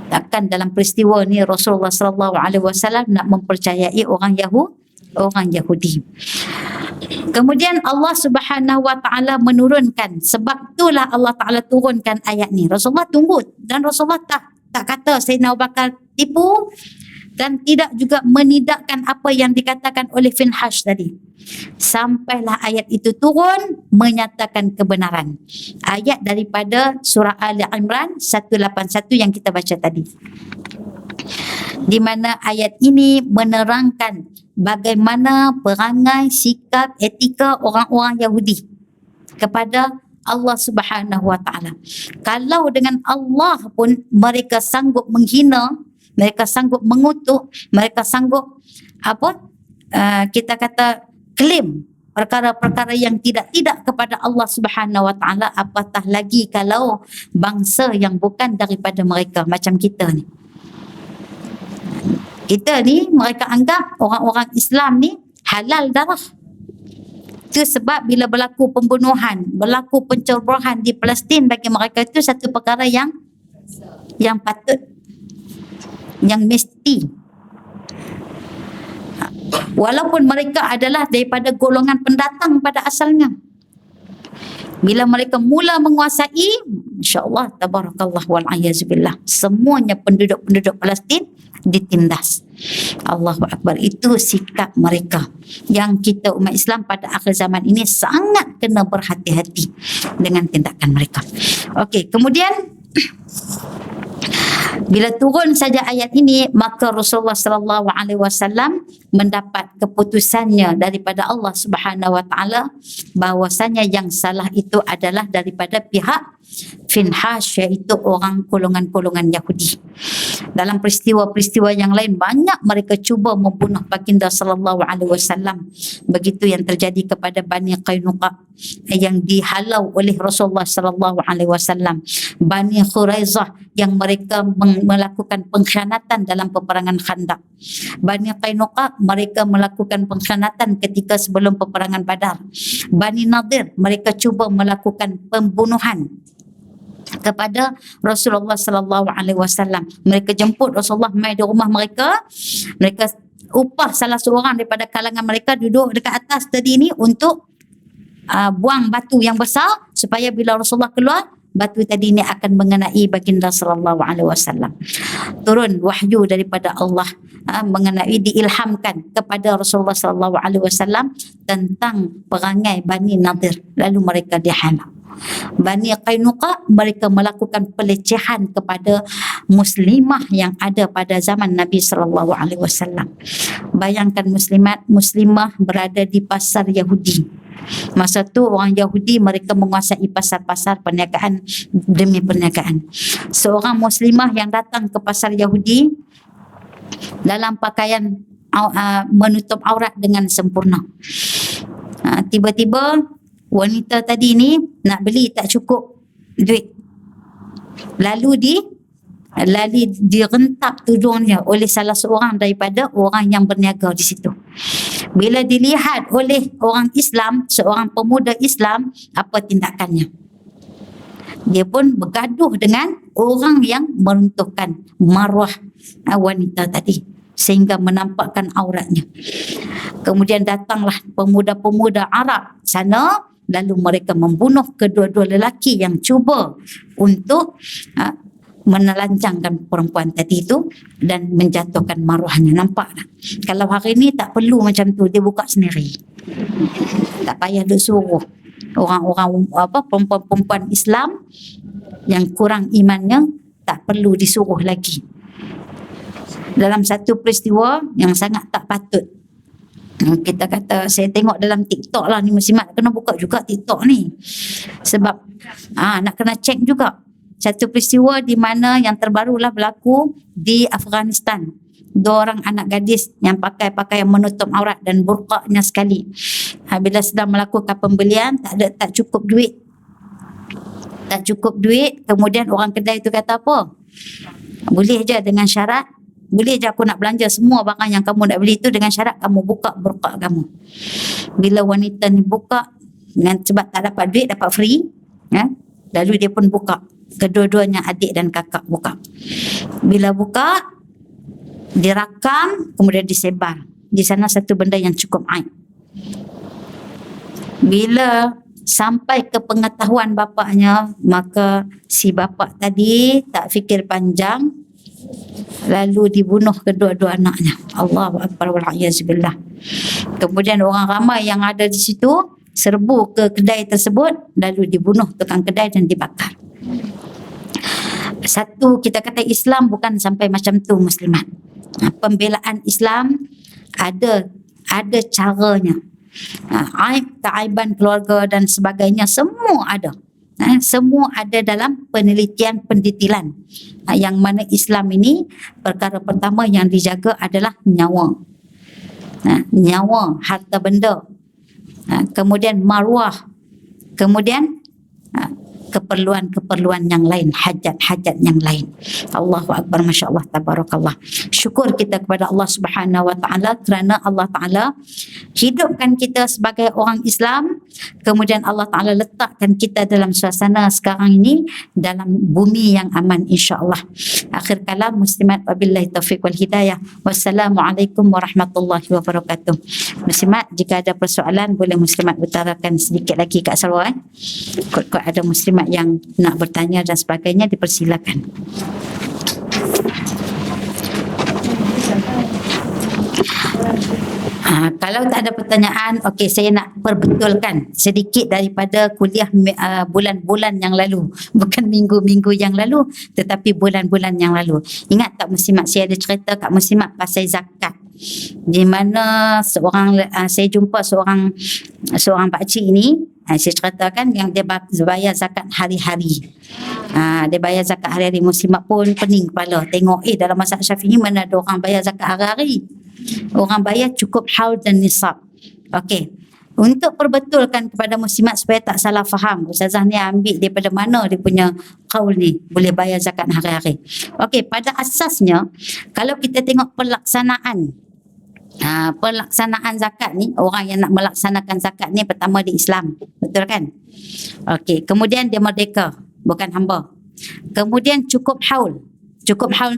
Takkan dalam peristiwa ni Rasulullah sallallahu alaihi wasallam nak mempercayai orang Yahudi. Kemudian Allah Subhanahu wa taala menurunkan, sebab itulah Allah Taala turunkan ayat ni. Rasulullah tunggu dan Rasulullah tak kata Sayyidina Abu Bakar tipu, dan tidak juga menidakkan apa yang dikatakan oleh Finhash tadi. Sampailah ayat itu turun menyatakan kebenaran. Ayat daripada surah Ali Imran 181 yang kita baca tadi. Di mana ayat ini menerangkan bagaimana perangai, sikap, etika orang-orang Yahudi kepada Allah Subhanahu Wa Taala. Kalau dengan Allah pun mereka sanggup menghina, mereka sanggup mengutuk, mereka sanggup kita kata klaim perkara-perkara yang tidak kepada Allah Subhanahu Wa Taala, apatah lagi kalau bangsa yang bukan daripada mereka macam kita ni. Kita ni mereka anggap orang-orang Islam ni halal darah. Itu sebab bila berlaku pembunuhan, berlaku pencerobohan di Palestin, bagi mereka itu satu perkara yang patut, yang mesti. Walaupun mereka adalah daripada golongan pendatang pada asalnya. Bila mereka mula menguasai, insya-Allah tabarakallah wal ayazubillah, semuanya penduduk-penduduk Palestin ditindas. Allahu Akbar. Itu sikap mereka yang kita umat Islam pada akhir zaman ini sangat kena berhati-hati dengan tindakan mereka. Okey, kemudian bila turun saja ayat ini, maka Rasulullah sallallahu alaihi wasallam mendapat keputusannya daripada Allah Subhanahu Wa Taala bahwasanya yang salah itu adalah daripada pihak Finhash, iaitu orang golongan-golongan Yahudi. Dalam peristiwa-peristiwa yang lain banyak mereka cuba membunuh baginda sallallahu alaihi wasallam. Begitu yang terjadi kepada Bani Qainuqa yang dihalau oleh Rasulullah sallallahu alaihi wasallam. Bani Quraizah yang mereka melakukan pengkhianatan dalam peperangan Khandaq. Bani Qainuqa mereka melakukan pengkhianatan ketika sebelum peperangan Badar. Bani Nadir mereka cuba melakukan pembunuhan kepada Rasulullah sallallahu alaihi wasallam. Mereka jemput Rasulullah mai di rumah mereka. Mereka upah salah seorang daripada kalangan mereka duduk dekat atas tadi ni untuk buang batu yang besar supaya bila Rasulullah keluar, batu tadi ni akan mengenai baginda sallallahu alaihi wasallam. Turun wahyu daripada Allah mengenai, diilhamkan kepada Rasulullah sallallahu alaihi wasallam tentang perangai Bani Nadir, lalu mereka dihalau. Bani Qainuqa mereka melakukan pelecehan kepada muslimah yang ada pada zaman Nabi sallallahu alaihi wasallam. Bayangkan muslimah berada di pasar Yahudi. Masa tu orang Yahudi mereka menguasai pasar-pasar, perniagaan demi perniagaan. Seorang muslimah yang datang ke pasar Yahudi dalam pakaian menutup aurat dengan sempurna. Tiba-tiba wanita tadi ni nak beli tak cukup duit. Lalu direntak tudungnya oleh salah seorang daripada orang yang berniaga di situ. Bila dilihat oleh orang Islam, seorang pemuda Islam, apa tindakannya? Dia pun bergaduh dengan orang yang meruntuhkan maruah wanita tadi sehingga menampakkan auratnya. Kemudian datanglah pemuda-pemuda Arab sana, lalu mereka membunuh kedua-dua lelaki yang cuba untuk menelanjangkan perempuan tadi itu dan menjatuhkan maruahnya. Nampak tak? Kalau hari ni tak perlu macam tu, dia buka sendiri. Tak payah dia suruh orang-orang perempuan-perempuan Islam yang kurang imannya, tak perlu disuruh lagi. Dalam satu peristiwa yang sangat tak patut, kita kata, saya tengok dalam TikTok lah ni, muslimat kena buka juga TikTok ni sebab nak kena cek juga. Satu peristiwa di mana yang terbarulah berlaku di Afghanistan. 2 orang anak gadis yang pakai pakaian menutup aurat dan burqanya sekali. Bila sedang melakukan pembelian, tak cukup duit. Tak cukup duit, kemudian orang kedai itu kata apa? Boleh je dengan syarat, boleh je aku nak belanja semua barang yang kamu nak beli itu dengan syarat kamu buka burqa kamu. Bila wanita ni buka, sebab tak dapat duit, dapat free, lalu dia pun buka. Kedua-duanya adik dan kakak buka. Bila buka, dirakam, kemudian disebar. Di sana satu benda yang cukup aib. Bila sampai ke pengetahuan bapaknya, maka si bapak tadi tak fikir panjang, lalu dibunuh kedua-dua anaknya. Allahu akbar wal'iyazbillah. Kemudian orang ramai yang ada di situ serbu ke kedai tersebut, lalu dibunuh tukang kedai dan dibakar. Satu, kita kata Islam bukan sampai macam tu muslimat. Pembelaan Islam ada caranya. Aib, keaiban keluarga dan sebagainya semua ada. Semua ada dalam penelitian pendetilan. Yang mana Islam ini perkara pertama yang dijaga adalah nyawa. Nyawa, harta benda. Kemudian maruah. Kemudian keperluan-keperluan yang lain, hajat-hajat yang lain. Allahu akbar, masya-Allah, tabarakallah. Syukur kita kepada Allah Subhanahu wa taala kerana Allah taala hidupkan kita sebagai orang Islam, kemudian Allah taala letakkan kita dalam suasana sekarang ini dalam bumi yang aman, insya-Allah. Akhir kalam, muslimat, wabillahi taufiq wal hidayah. Wassalamualaikum warahmatullahi wabarakatuh. Muslimat, jika ada persoalan boleh muslimat utarakan sedikit lagi kat Sarawak. Kot ada muslimat yang nak bertanya dan sebagainya, dipersilakan. Kalau tak ada pertanyaan, okey, saya nak perbetulkan sedikit daripada kuliah bulan-bulan yang lalu, bukan minggu-minggu yang lalu, tetapi bulan-bulan yang lalu. Ingat tak muslimat, saya ada cerita kat muslimat pasal zakat, di mana saya jumpa seorang pakcik ini. Saya ceritakan yang dia bayar zakat hari-hari. Dia bayar zakat hari-hari. Muslimat pun pening kepala tengok, dalam mazhab Syafi'i mana ada orang bayar zakat hari-hari. Orang bayar cukup haul dan nisab. Okey, untuk perbetulkan kepada muslimat supaya tak salah faham, ustazah ni ambil daripada mana dia punya qaul ni boleh bayar zakat hari-hari. Okey, pada asasnya kalau kita tengok pelaksanaan zakat ni, orang yang nak melaksanakan zakat ni pertama di Islam, betul kan? Okey, kemudian dia merdeka, bukan hamba. Kemudian cukup haul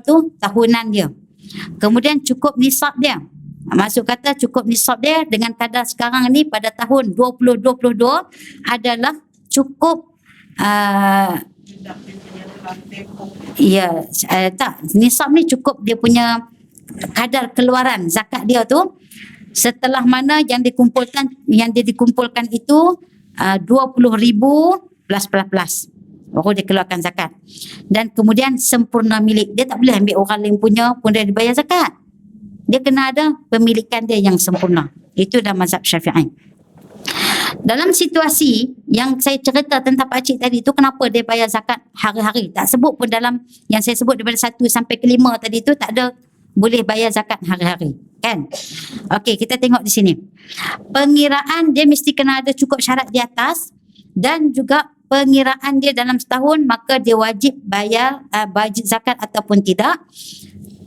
tu tahunan dia. Kemudian cukup nisab dia. Maksud kata cukup nisab dia dengan kadar sekarang ni pada tahun 2022 adalah cukup nisab ni cukup dia punya kadar keluaran zakat dia tu, setelah mana yang dia dikumpulkan itu 20,000 plus baru dia keluarkan zakat. Dan kemudian sempurna milik, dia tak boleh ambil orang lain punya pun dia dibayar zakat. Dia kena ada pemilikan dia yang sempurna. Itu dalam mazhab Syafi'i. Dalam situasi yang saya cerita tentang pakcik tadi tu, kenapa dia bayar zakat hari-hari, tak sebut pun dalam yang saya sebut daripada 1 sampai ke 5 tadi tu, tak ada boleh bayar zakat hari-hari, kan? Okey, kita tengok di sini. Pengiraan dia mesti kena ada cukup syarat di atas, dan juga pengiraan dia dalam setahun, maka dia wajib bayar wajib zakat ataupun tidak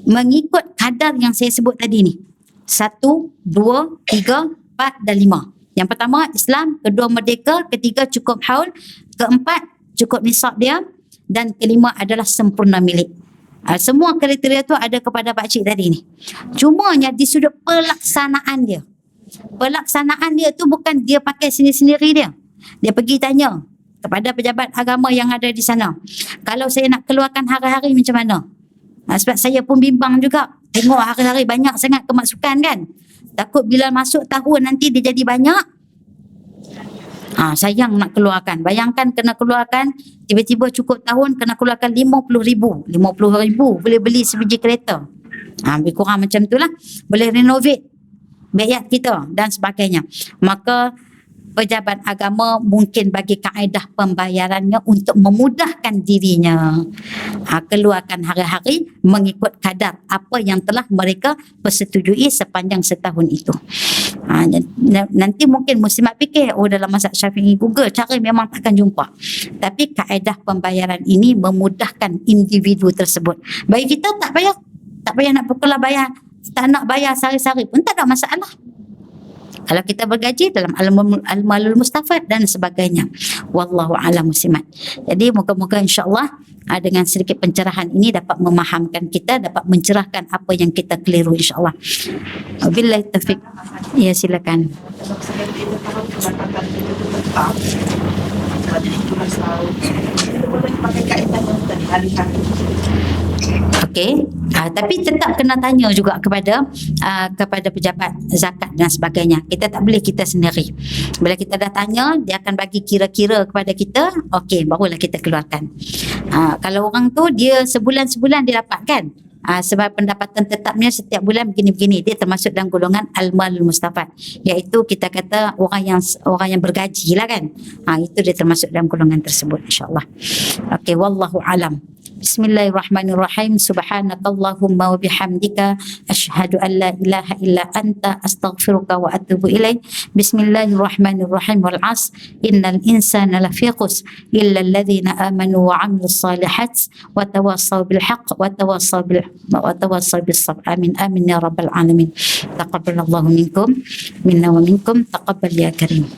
mengikut kadar yang saya sebut tadi ni. 1, 2, 3, 4 dan 5. Yang pertama Islam, kedua merdeka, ketiga cukup haul, keempat cukup nisab dia, dan kelima adalah sempurna milik. Semua kriteria tu ada kepada pakcik tadi ni. Cumanya di sudut pelaksanaan dia. Pelaksanaan dia tu bukan dia pakai sendiri-sendiri dia. Dia pergi tanya kepada pejabat agama yang ada di sana. Kalau saya nak keluarkan hari-hari macam mana? Sebab saya pun bimbang juga. Tengok hari-hari banyak sangat kemasukan kan. Takut bila masuk tahun nanti dia jadi banyak. Sayang nak keluarkan. Bayangkan kena keluarkan, tiba-tiba cukup tahun kena keluarkan 50,000. 50,000 boleh beli sebiji kereta. Lebih kurang macam itulah. Boleh renovate backyard kita dan sebagainya. Maka pejabat agama mungkin bagi kaedah pembayarannya untuk memudahkan dirinya, keluarkan hari-hari mengikut kadar apa yang telah mereka persetujui sepanjang setahun itu. Nanti mungkin muslimat fikir, dalam mazhab Syafi'i Google cari memang takkan jumpa. Tapi kaedah pembayaran ini memudahkan individu tersebut. Bagi kita tak payah nak perkelah bayar, tak nak bayar sehari-hari pun tak ada masalah. Kalau kita bergaji dalam al-malul mustafad dan sebagainya. Wallahu a'lam muslimat. Jadi moga-moga insya-Allah dengan sedikit pencerahan ini dapat memahamkan kita, dapat mencerahkan apa yang kita keliru insya-Allah. Wabillahi taufiq. Ya, silakan. Boleh pakai kaedah yang tadi hari-hari. Okey. Tapi tetap kena tanya juga kepada pejabat zakat dan sebagainya. Kita tak boleh kita sendiri. Bila kita dah tanya, dia akan bagi kira-kira kepada kita, okey, barulah kita keluarkan. Kalau orang tu dia sebulan-sebulan dia dapat kan? Sebab pendapatan tetapnya setiap bulan begini-begini, dia termasuk dalam golongan al-malul mustafad, iaitu kita kata orang yang bergaji lah kan. Itu dia termasuk dalam golongan tersebut, insya-Allah. Okey, wallahu alam. Bismillahirrahmanirrahim. Subhanakallahumma wa bihamdika asyhadu an la ilaha illa anta astaghfiruka wa atubu ilaik. Bismillahirrahmanirrahim. Wal 'asr innal insana lafi khusr illa alladhina amanu wa 'amilus solihat wa tawassaw bil haqq wa tawassaw bis sabr. Amin amin ya rabbal alamin. Taqabbalallahu minkum minna wa minkum. Taqabbal ya karim.